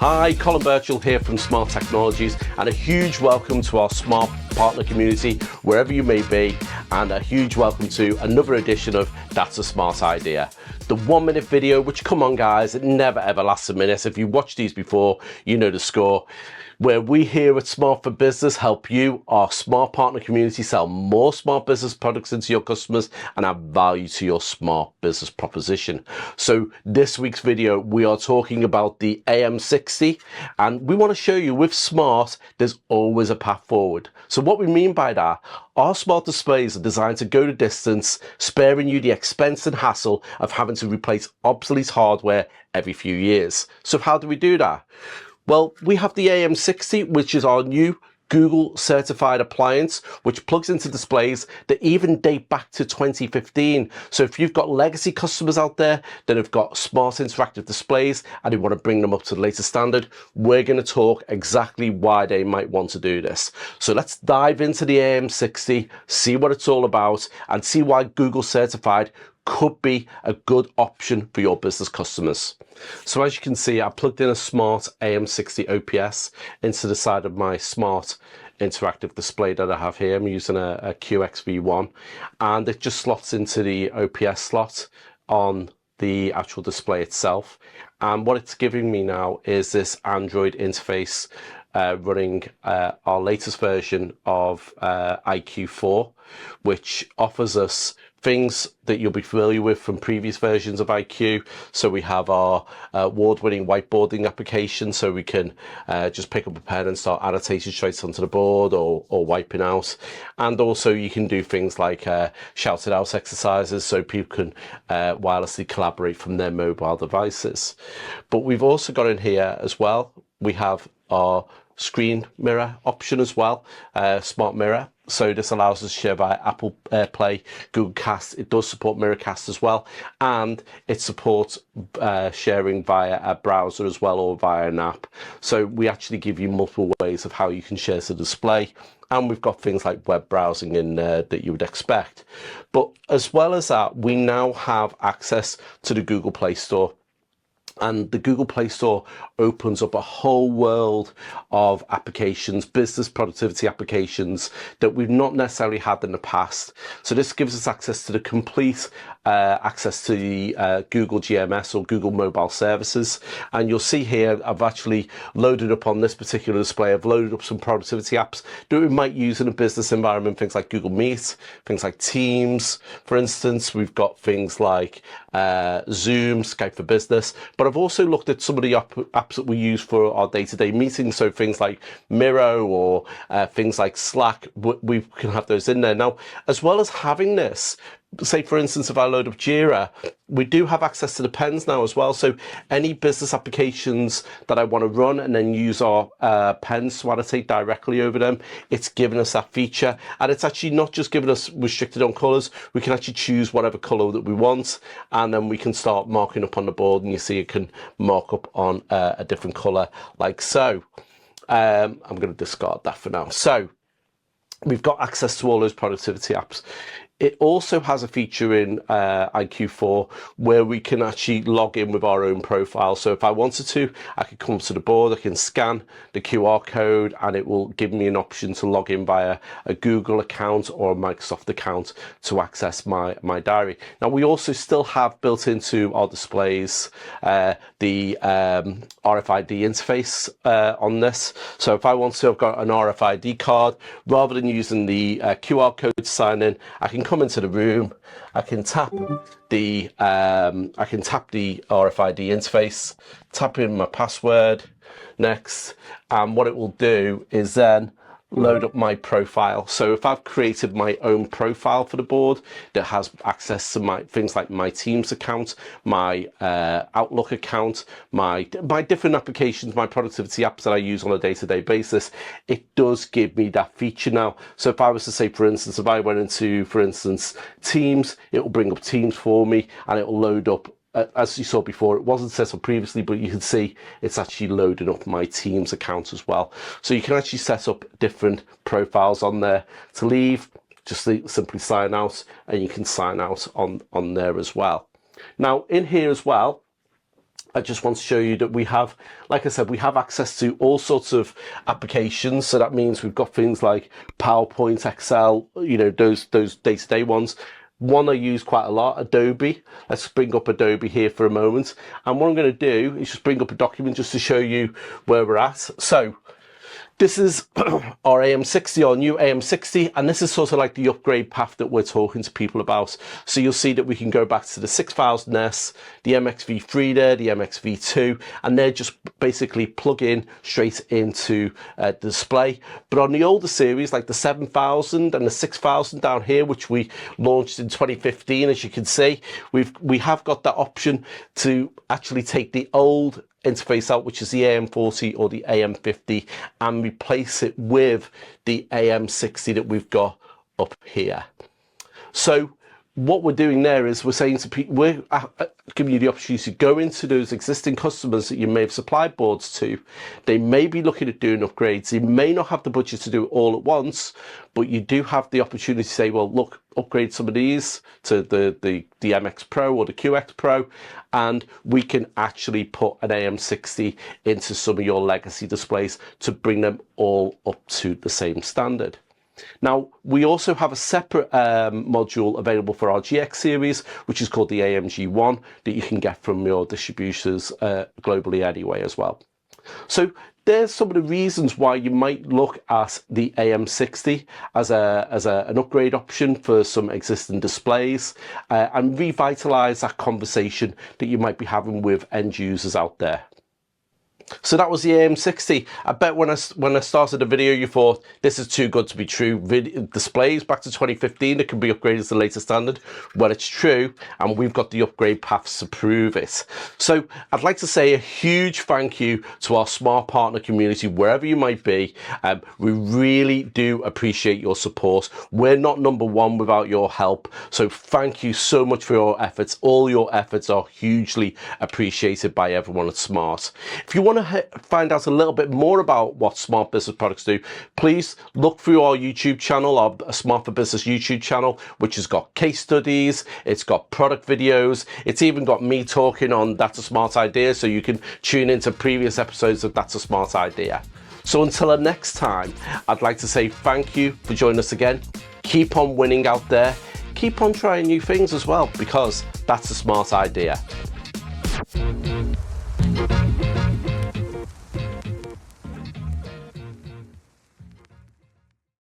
Hi, Colin Birchall here from Smart Technologies, and a huge welcome to our Smart Partner community, wherever you may be, and a huge welcome to another edition of That's a Smart Idea. The 1 minute video, which, come on guys, it never ever lasts a minute. If you watched these before, you know the score. Where we here at Smart for Business help you, our Smart Partner community, sell more smart business products into your customers and add value to your smart business proposition. So this week's video, we are talking about the AM60, and we want to show you with Smart, there's always a path forward. So what we mean by that, our smart displays are designed to go the distance, sparing you the expense and hassle of having to replace obsolete hardware every few years. So how do we do that? Well, we have the AM60, which is our new Google certified appliance, which plugs into displays that even date back to 2015. So if you've got legacy customers out there that have got smart interactive displays and you want to bring them up to the latest standard, we're going to talk exactly why they might want to do this. So let's dive into the AM60, see what it's all about, and see why Google certified could be a good option for your business customers. So as you can see, I plugged in a smart AM60 OPS into the side of my smart interactive display that I have here. I'm using a QXV1, and it just slots into the OPS slot on the actual display itself. And what it's giving me now is this Android interface running our latest version of IQ4, which offers us things that you'll be familiar with from previous versions of IQ. So we have our award-winning whiteboarding application, so we can just pick up a pen and start annotating straight onto the board or wiping out. And also you can do things like shout it out exercises, so people can wirelessly collaborate from their mobile devices. But we've also got in here as well, we have our screen mirror option as well, smart mirror. So this allows us to share via Apple AirPlay, Google Cast. It does support Miracast as well, and it supports sharing via a browser as well, or via an app. So we actually give you multiple ways of how you can share the display, and we've got things like web browsing in there that you would expect. But as well as that, we now have access to the Google Play Store. And the Google Play Store opens up a whole world of applications, business productivity applications that we've not necessarily had in the past. So this gives us access to the complete access to the Google GMS, or Google Mobile Services. And you'll see here, I've actually loaded up on this particular display, I've loaded up some productivity apps that we might use in a business environment, things like Google Meet, things like Teams. For instance, we've got things like Zoom, Skype for Business, but I've also looked at some of the apps that we use for our day-to-day meetings, so things like Miro or things like Slack. We can have those in there. Now, as well as having this, say for instance, if I load up Jira, we do have access to the pens now as well. So any business applications that I want to run and then use our pens to annotate directly over them, it's given us that feature. And it's actually not just giving us restricted on colors, we can actually choose whatever color that we want, and then we can start marking up on the board, and you see it can mark up on a different color like so. I'm going to discard that for now. So we've got access to all those productivity apps. It also has a feature in IQ4 where we can actually log in with our own profile. So if I wanted to, I could come to the board, I can scan the QR code, and it will give me an option to log in via a Google account or a Microsoft account to access my diary. Now, we also still have built into our displays the RFID interface on this. So if I want to, I've got an RFID card, rather than using the QR code to sign in, I can come into the room, I can tap the RFID interface, tap in my password, next, and what it will do is then load up my profile. So if I've created my own profile for the board that has access to my things like my Teams account, my Outlook account, my different applications, my productivity apps that I use on a day-to-day basis, it does give me that feature now. So if I was to say, for instance, if I went into, for instance, Teams, it will bring up Teams for me, and it will load up. As you saw before, it wasn't set up previously, but you can see it's actually loaded up my Teams account as well. So you can actually set up different profiles on there. To leave, just simply sign out, and you can sign out on there as well. Now, in here as well, I just want to show you that we have, like I said, we have access to all sorts of applications. So that means we've got things like PowerPoint, Excel, you know, those day-to-day ones. One I use quite a lot, Adobe. Let's bring up Adobe here for a moment. And what I'm going to do is just bring up a document just to show you where we're at. So this is our AM60, our new AM60, and this is sort of like the upgrade path that we're talking to people about. So you'll see that we can go back to the 6000S, the MXV3 there, the MXV2, and they're just basically plug in straight into the display. But on the older series, like the 7000 and the 6000 down here, which we launched in 2015, as you can see, we have got that option to actually take the old interface out, which is the AM40 or the AM50, and replace it with the AM60 that we've got up here. So what we're doing there is we're saying to people, we're giving you the opportunity to go into those existing customers that you may have supplied boards to. They may be looking at doing upgrades. They may not have the budget to do it all at once, but you do have the opportunity to say, well, look, upgrade some of these to the MX Pro or the QX Pro, and we can actually put an AM60 into some of your legacy displays to bring them all up to the same standard. Now, we also have a separate module available for our GX series, which is called the AMG1, that you can get from your distributors globally anyway as well. So there's some of the reasons why you might look at the AM60 as an upgrade option for some existing displays and revitalize that conversation that you might be having with end users out there. So that was the AM60. I bet when I started the video you thought this is too good to be true. Displays back to 2015 that can be upgraded to the latest standard. Well, it's true, and we've got the upgrade paths to prove it. So I'd like to say a huge thank you to our smart partner community, wherever you might be. We really do appreciate your support. We're not number one without your help. So thank you so much for your efforts. All your efforts are hugely appreciated by everyone at Smart. If you want to find out a little bit more about what Smart Business products do, please look through our YouTube channel, our Smart for Business YouTube channel, which has got case studies, it's got product videos, it's even got me talking on That's a Smart Idea, so you can tune into previous episodes of That's a Smart Idea. So until the next time, I'd like to say thank you for joining us again. Keep on winning out there. Keep on trying new things as well, because that's a smart idea.